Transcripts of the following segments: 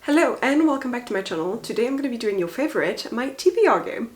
Hello and welcome back to my channel. Today I'm going to be doing your favorite, my TBR game.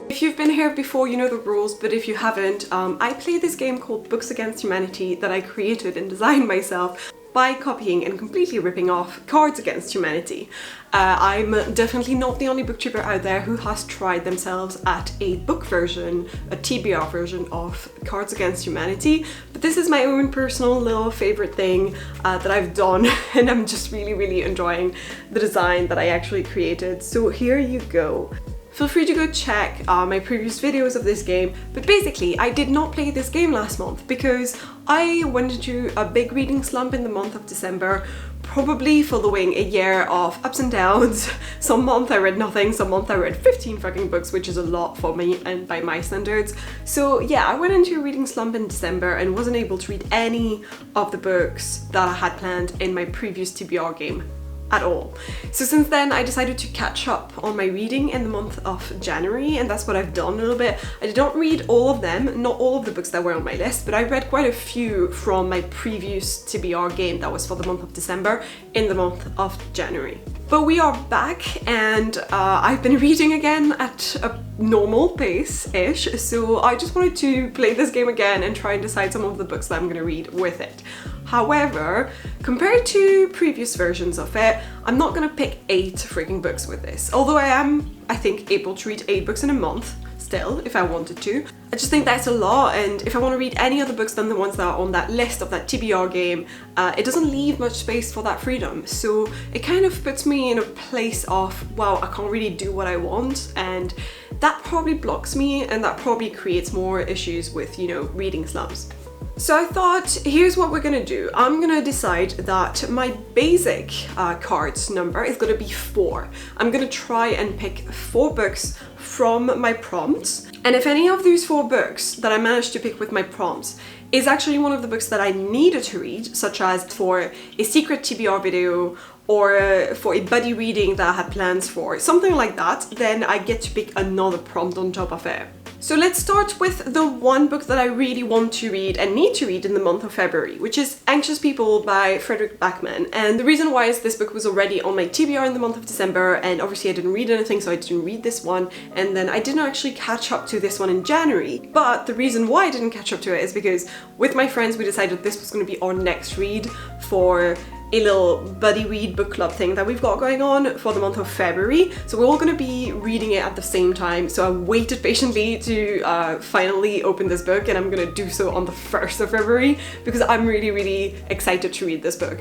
If you've been here before, you know the rules, but if you haven't, I play this game called Books Against Humanity that I created and designed myself by copying and completely ripping off Cards Against Humanity. I'm definitely not the only booktuber out there who has tried themselves at a book version, a TBR version of Cards Against Humanity, but this is my own personal little favorite thing that I've done, and I'm just really enjoying the design that I actually created. So here you go. Feel free to go check my previous videos of this game, but basically I did not play this game last month because I went into a big reading slump in the month of December, probably following a year of ups and downs. Some month I read nothing, some month I read 15 fucking books, which is a lot for me and by my standards. So yeah, I went into a reading slump in December and wasn't able to read any of the books that I had planned in my previous TBR game at all. So since then I decided to catch up on my reading in the month of January, and that's what I've done a little bit. I did not read all of them, not all of the books that were on my list, but I read quite a few from my previous TBR game that was for the month of December in the month of January. But we are back and I've been reading again at a normal pace-ish, so I just wanted to play this game again and try and decide some of the books that I'm gonna read with it. However, compared to previous versions of it, I'm not gonna pick 8 freaking books with this. Although I am, I think, able to read 8 books in a month still, if I wanted to. I just think that's a lot, and if I want to read any other books than the ones that are on that list of that TBR game, it doesn't leave much space for that freedom. So it kind of puts me in a place of, wow, I can't really do what I want, and that probably blocks me, and that probably creates more issues with, you know, reading slumps. So I thought, here's what we're gonna do. I'm gonna decide that my basic cards number is gonna be 4. I'm gonna try and pick 4 books from my prompts. And if any of these 4 books that I managed to pick with my prompts is actually one of the books that I needed to read, such as for a secret TBR video or for a buddy reading that I had plans for, something like that, then I get to pick another prompt on top of it. So let's start with the one book that I really want to read and need to read in the month of February, which is Anxious People by Frederick Backman. And the reason why is this book was already on my TBR in the month of December, and obviously I didn't read anything, so I didn't read this one, and then I didn't actually catch up to this one in January. But the reason why I didn't catch up to it is because with my friends we decided this was going to be our next read for a little buddy read book club thing that we've got going on for the month of February. So we're all going to be reading it at the same time. So I waited patiently to finally open this book, and I'm going to do so on the 1st of February because I'm really excited to read this book.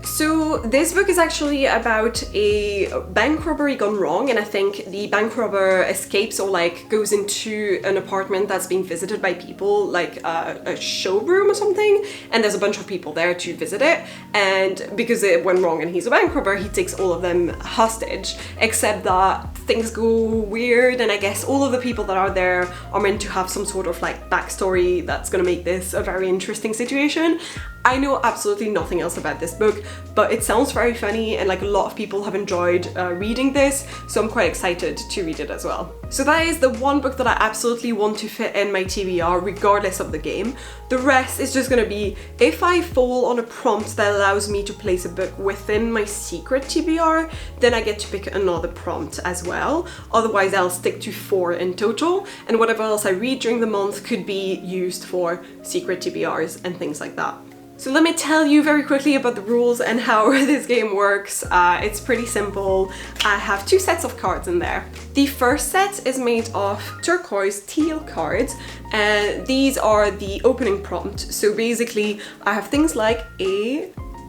So this book is actually about a bank robbery gone wrong, and I think the bank robber escapes or like goes into an apartment that's being visited by people, like a showroom or something, and there's a bunch of people there to visit it, and because it went wrong and he's a bank robber, he takes all of them hostage, except that things go weird, and I guess all of the people that are there are meant to have some sort of like backstory that's gonna make this a very interesting situation. I know absolutely nothing else about this book, but it sounds very funny and like a lot of people have enjoyed reading this, so I'm quite excited to read it as well. So that is the one book that I absolutely want to fit in my TBR regardless of the game. The rest is just gonna be if I fall on a prompt that allows me to place a book within my secret TBR, then I get to pick another prompt as well. Otherwise I'll stick to 4 in total, and whatever else I read during the month could be used for secret TBRs and things like that. So let me tell you very quickly about the rules and how this game works. It's pretty simple. I have 2 sets of cards in there. The first set is made of turquoise teal cards, and these are the opening prompt. So basically I have things like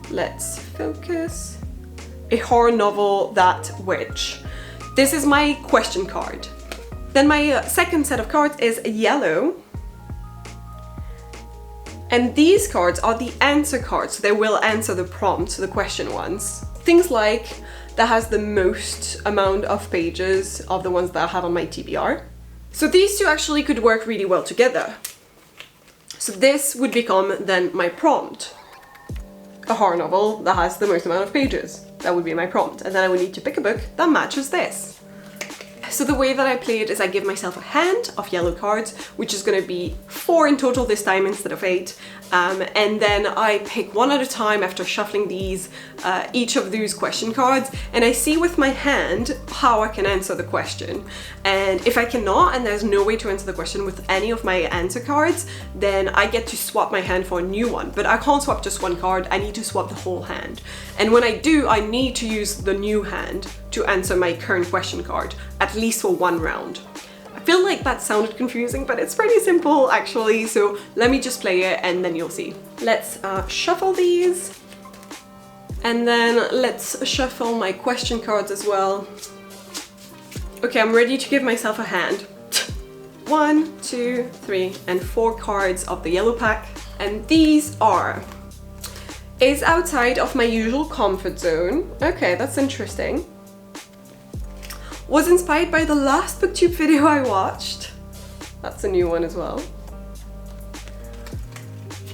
let's focus, a horror novel, that witch. This is my question card. Then my second set of cards is yellow. And these cards are the answer cards, so they will answer the prompt, the question ones. Things like, that has the most amount of pages of the ones that I have on my TBR. So these 2 actually could work really well together. So this would become then my prompt. A horror novel that has the most amount of pages. That would be my prompt. And then I would need to pick a book that matches this. So the way that I play it is I give myself a hand of yellow cards, which is going to be 4 in total this time instead of 8. And then I pick one at a time after shuffling these, each of those question cards, and I see with my hand how I can answer the question. And if I cannot, and there's no way to answer the question with any of my answer cards, then I get to swap my hand for a new one. But I can't swap just one card, I need to swap the whole hand. And when I do, I need to use the new hand to answer my current question card, at least for 1 round. I feel like that sounded confusing, but it's pretty simple actually, so let me just play it and then you'll see. Let's shuffle these, and then let's shuffle my question cards as well. Okay, I'm ready to give myself a hand. 1, 2, 3, and 4 cards of the yellow pack, and these are: is outside of my usual comfort zone. Okay, that's interesting. Was inspired by the last booktube video I watched. That's a new one as well.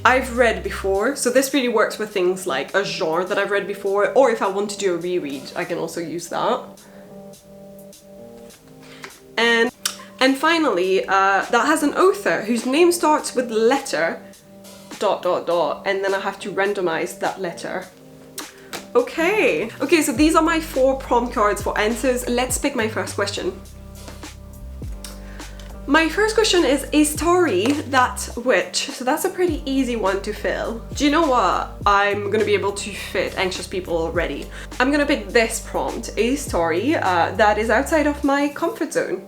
I've read before, so this really works with things like a genre that I've read before, or if I want to do a reread, I can also use that. And finally, that has an author whose name starts with the letter ... and then I have to randomize that letter. Okay, so these are my 4 prompt cards for answers. Let's pick my first question. My first question is Tori that witch? So that's a pretty easy one to fill. Do you know what? I'm gonna be able to fit anxious people already. I'm gonna pick this prompt. Is Tori that is outside of my comfort zone?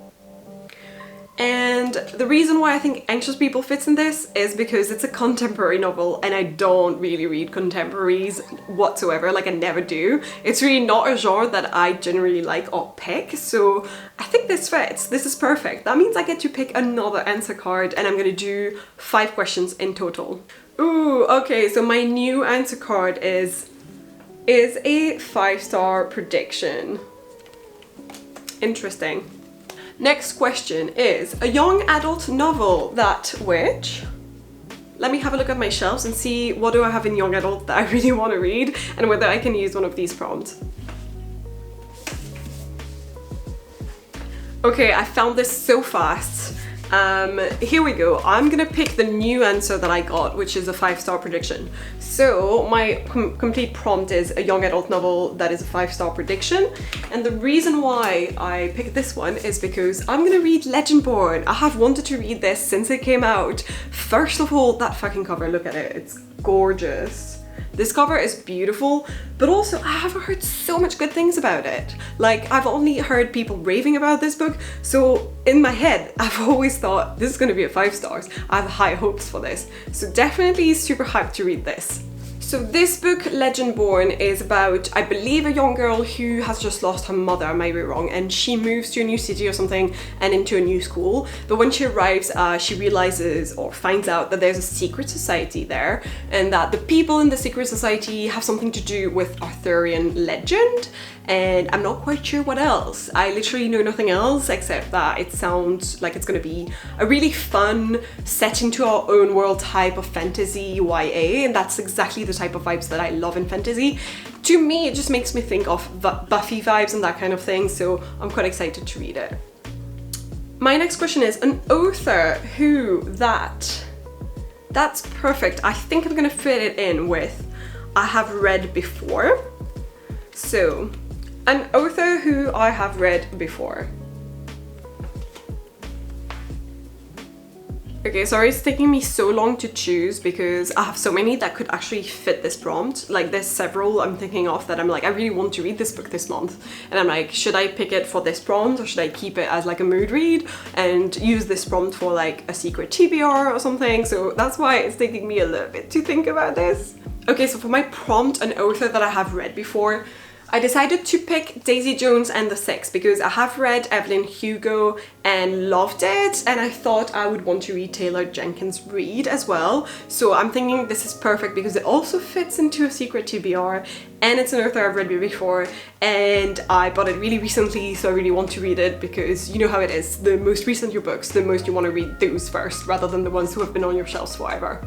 And the reason why I think Anxious People fits in this is because it's a contemporary novel and I don't really read contemporaries whatsoever, like I never do. It's really not a genre that I generally like or pick, so I think this fits. This is perfect. That means I get to pick another answer card and I'm gonna do 5 questions in total. Ooh, okay, so my new answer card is a 5-star prediction. Interesting. Next question is a young adult novel that which? Let me have a look at my shelves and see what do I have in young adult that I really want to read and whether I can use one of these prompts. Okay, I found this so fast. Here we go. I'm gonna pick the new answer that I got, which is a 5-star prediction. So my complete prompt is a young adult novel that is a 5-star prediction. And the reason why I picked this one is because I'm gonna read Legendborn. I have wanted to read this since it came out. First of all, that fucking cover, look at it. It's gorgeous. This cover is beautiful, but also I have heard so much good things about it. Like, I've only heard people raving about this book, so in my head, I've always thought this is gonna be a 5 stars. I have high hopes for this. So definitely super hyped to read this. So this book, Legendborn, is about, I believe, a young girl who has just lost her mother, I might be wrong, and she moves to a new city or something and into a new school. But when she arrives, she realizes or finds out that there's a secret society there and that the people in the secret society have something to do with Arthurian legend. And I'm not quite sure what else. I literally know nothing else except that it sounds like it's gonna be a really fun, set into our own world type of fantasy YA, and that's exactly the type of vibes that I love in fantasy. To me, it just makes me think of Buffy vibes and that kind of thing, so I'm quite excited to read it. My next question is an author who that. That's perfect. I think I'm gonna fit it in with I have read before. So, an author who I have read before. Okay, sorry it's taking me so long to choose because I have so many that could actually fit this prompt. Like, there's several I'm thinking of that I'm like, I really want to read this book this month. And I'm like, should I pick it for this prompt or should I keep it as like a mood read and use this prompt for like a secret TBR or something? So that's why it's taking me a little bit to think about this. Okay, so for my prompt, an author that I have read before, I decided to pick Daisy Jones and the Six because I have read Evelyn Hugo and loved it, and I thought I would want to read Taylor Jenkins Reid as well. So I'm thinking this is perfect because it also fits into a secret TBR and it's an author I've read before and I bought it really recently, so I really want to read it because you know how it is. The most recent your books, the most you want to read those first rather than the ones who have been on your shelves forever.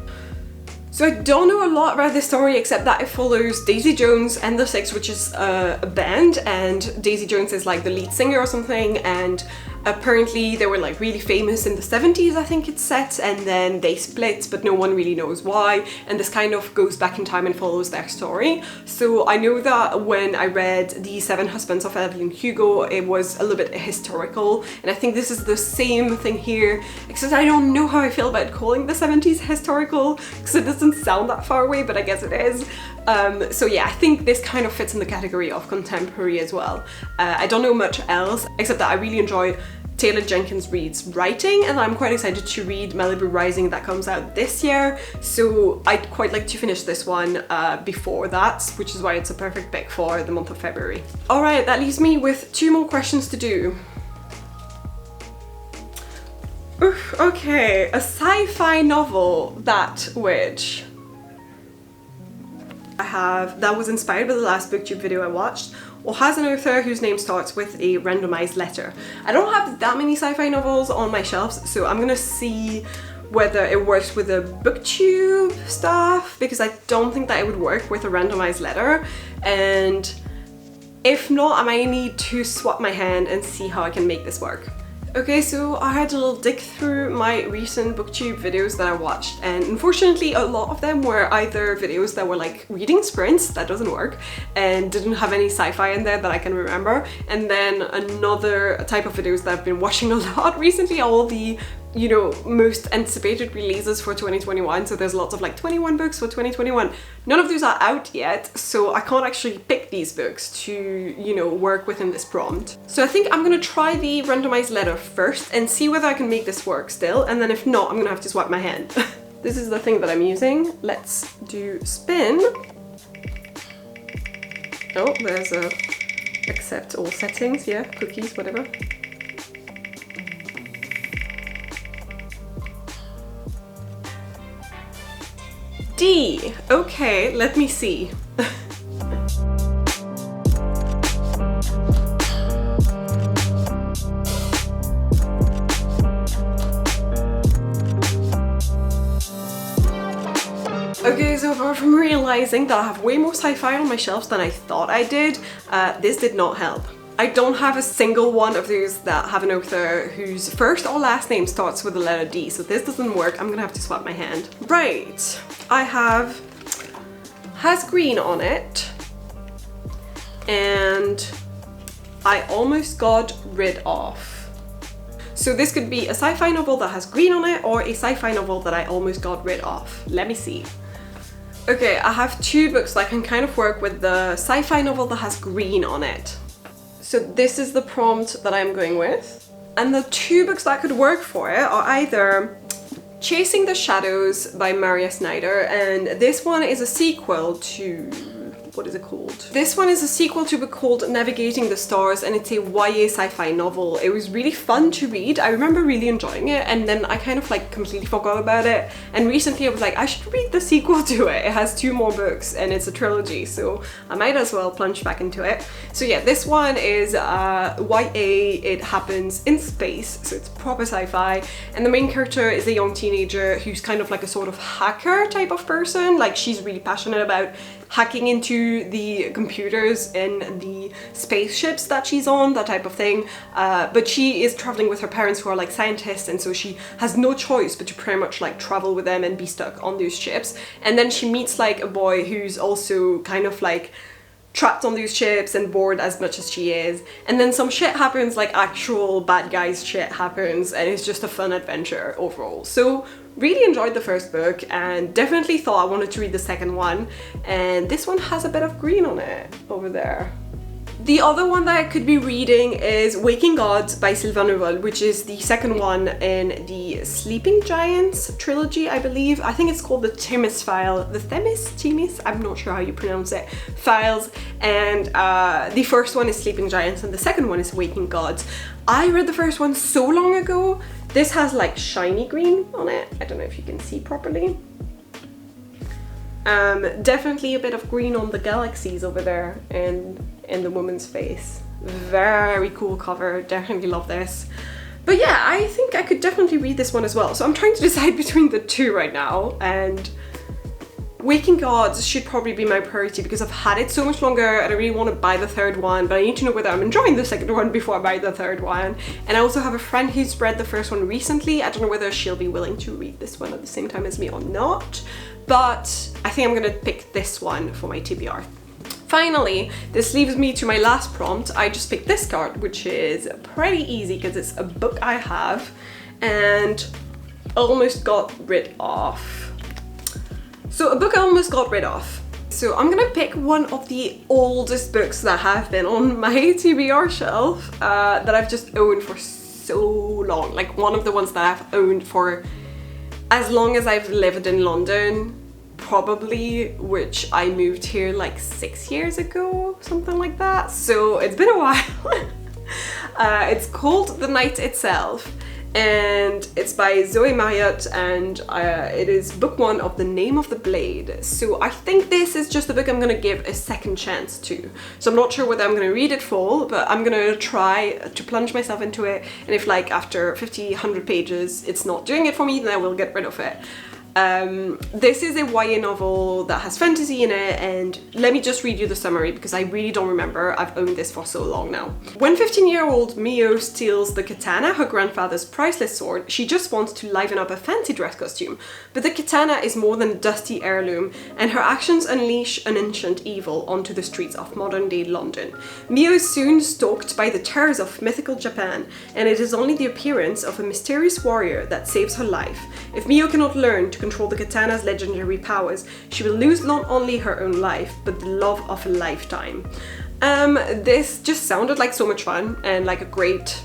So I don't know a lot about this story except that it follows Daisy Jones and the Six, which is a band, and Daisy Jones is like the lead singer or something, and apparently they were like really famous in the 70s, I think it's set, and then they split, but no one really knows why, and this kind of goes back in time and follows their story. So I know that when I read The Seven Husbands of Evelyn Hugo, it was a little bit historical, and I think this is the same thing here, except I don't know how I feel about calling the 70s historical, because it doesn't sound that far away, but I guess it is. So yeah, I think this kind of fits in the category of contemporary as well. I don't know much else, except that I really enjoy Taylor Jenkins Reid's writing, and I'm quite excited to read Malibu Rising that comes out this year, so I'd quite like to finish this one before that, which is why it's a perfect pick for the month of February. Alright, that leaves me with 2 more questions to do. Oof, okay, a sci-fi novel that was inspired by the last booktube video I watched, or has an author whose name starts with a randomized letter. I don't have that many sci-fi novels on my shelves, so I'm gonna see whether it works with the booktube stuff, because I don't think that it would work with a randomized letter, and if not, I might need to swap my hand and see how I can make this work. Okay, so I had a little dig through my recent booktube videos that I watched, and unfortunately a lot of them were either videos that were like reading sprints, that doesn't work, and didn't have any sci-fi in there that I can remember, and then another type of videos that I've been watching a lot recently are all the, you know, most anticipated releases for 2021, so there's lots of like 21 books for 2021. None of those are out yet, so I can't actually pick these books to, you know, work within this prompt. So I think I'm gonna try the randomized letter first and see whether I can make this work still, and then if not, I'm gonna have to swap my hand. This is the thing that I'm using. Let's do spin. Oh, there's a accept all settings, yeah, cookies, whatever. D. Okay, let me see. Okay, so apart from realizing that I have way more sci-fi on my shelves than I thought I did, this did not help. I don't have a single one of those that have an author whose first or last name starts with the letter D, so this doesn't work. I'm gonna have to swap my hand. Right, I have has green on it, and I almost got rid of. So this could be a sci-fi novel that has green on it, or a sci-fi novel that I almost got rid of. Let me see. Okay, I have 2 books that can kind of work with the sci-fi novel that has green on it. So this is the prompt that I'm going with. And the 2 books that could work for it are either Chasing the Shadows by Maria Snyder, and this one is a sequel to... what is it called? This one is a sequel to a book called Navigating the Stars, and it's a YA sci-fi novel. It was really fun to read. I remember really enjoying it, and then I kind of like completely forgot about it. And recently I was like, I should read the sequel to it. It has 2 more books and it's a trilogy, so I might as well plunge back into it. So yeah, this one is YA. It happens in space, so it's proper sci-fi. And the main character is a young teenager who's kind of like a sort of hacker type of person. Like, she's really passionate about hacking into the computers in the spaceships that she's on, that type of thing. But she is traveling with her parents who are like scientists, and so she has no choice but to pretty much like travel with them and be stuck on those ships. And then she meets like a boy who's also kind of like trapped on these ships and bored as much as she is. And then some shit happens, like actual bad guys shit happens, and it's just a fun adventure overall. So really enjoyed the first book and definitely thought I wanted to read the second one, and this one has a bit of green on it over there. The other one that I could be reading is Waking Gods by Sylvain Neuvel, which is the second one in the Sleeping Giants trilogy, I believe. I think it's called the Themis file, the Themis, I'm not sure how you pronounce it, files. And the first one is Sleeping Giants and the second one is Waking Gods. I read the first one so long ago. This has like shiny green on it. I don't know if you can see properly. Definitely a bit of green on the galaxies over there and in the woman's face. Very cool cover, definitely love this. But yeah, I think I could definitely read this one as well. So I'm trying to decide between the 2 right now, and Waking Gods should probably be my priority because I've had it so much longer and I really want to buy the third one, but I need to know whether I'm enjoying the second one before I buy the third one. And I also have a friend who's read the first one recently. I don't know whether she'll be willing to read this one at the same time as me or not, but I think I'm gonna pick this one for my TBR. Finally, this leaves me to my last prompt. I just picked this card, which is pretty easy because it's a book I have and almost got rid of. So a book I almost got rid of. So I'm gonna pick one of the oldest books that have been on my TBR shelf that I've just owned for so long. Like one of the ones that I've owned for as long as I've lived in London, probably, which I moved here like 6 years ago, something like that. So it's been a while. It's called The Night Itself. And it's by Zoe Marriott, and it is book 1 of The Name of the Blade. So I think this is just a book I'm gonna give a second chance to. So I'm not sure whether I'm gonna read it full, but I'm gonna try to plunge myself into it. And if like after 50, 100 pages it's not doing it for me, then I will get rid of it. This is a YA novel that has fantasy in it, and let me just read you the summary because I really don't remember. I've owned this for so long now. When 15-year-old Mio steals the katana, her grandfather's priceless sword, she just wants to liven up a fancy dress costume. But the katana is more than a dusty heirloom, and her actions unleash an ancient evil onto the streets of modern-day London. Mio is soon stalked by the terrors of mythical Japan, and it is only the appearance of a mysterious warrior that saves her life. If Mio cannot learn to control the katana's legendary powers, she will lose not only her own life, but the love of a lifetime. This just sounded like so much fun and like a great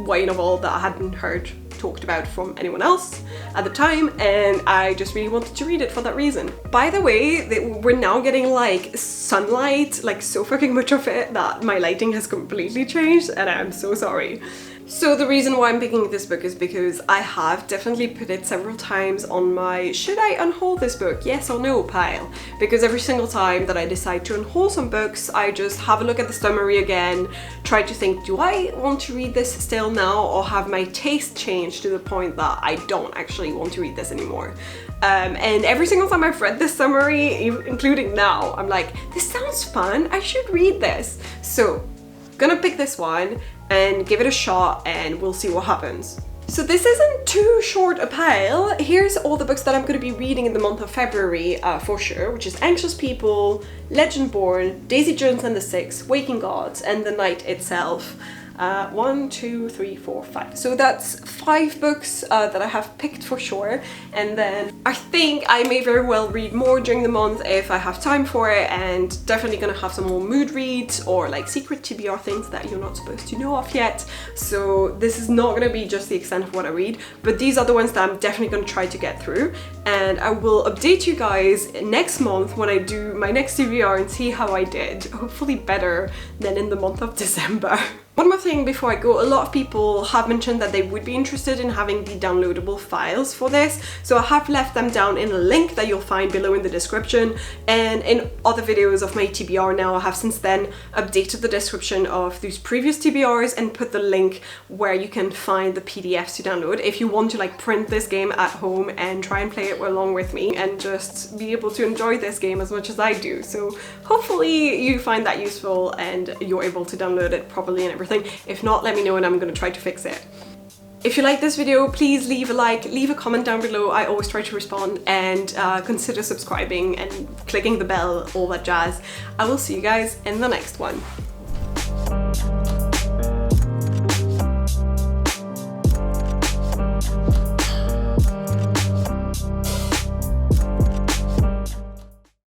YA novel that I hadn't heard talked about from anyone else at the time, and I just really wanted to read it for that reason. By the way, we're now getting like sunlight, like so fucking much of it that my lighting has completely changed, and I'm so sorry. So the reason why I'm picking this book is because I have definitely put it several times on my should I unhaul this book, yes or no pile, because every single time that I decide to unhaul some books, I just have a look at the summary again, try to think, do I want to read this still now, or have my taste changed to the point that I don't actually want to read this anymore. And every single time I've read this summary, including now, I'm like, this sounds fun, I should read this. So gonna pick this one and give it a shot, and we'll see what happens. So this isn't too short a pile. Here's all the books that I'm going to be reading in the month of February for sure, which is Anxious People, Legend Born, Daisy Jones and the Six, Waking Gods, and The Night Itself. 1, 2, 3, 4, 5. So that's 5 books that I have picked for sure, and then I think I may very well read more during the month if I have time for it, and definitely gonna have some more mood reads or like secret TBR things that you're not supposed to know of yet. So this is not gonna be just the extent of what I read, but these are the ones that I'm definitely gonna try to get through, and I will update you guys next month when I do my next TBR and see how I did. Hopefully better than in the month of December. One more thing before I go, a lot of people have mentioned that they would be interested in having the downloadable files for this, so I have left them down in a link that you'll find below in the description, and in other videos of my TBR now I have since then updated the description of those previous TBRs and put the link where you can find the PDFs to download if you want to like print this game at home and try and play it along with me and just be able to enjoy this game as much as I do. So hopefully you find that useful and you're able to download it properly and everything. If not, let me know and I'm going to try to fix it. If you like this video, please leave a like, leave a comment down below. I always try to respond, and consider subscribing and clicking the bell, all that jazz. I will see you guys in the next one.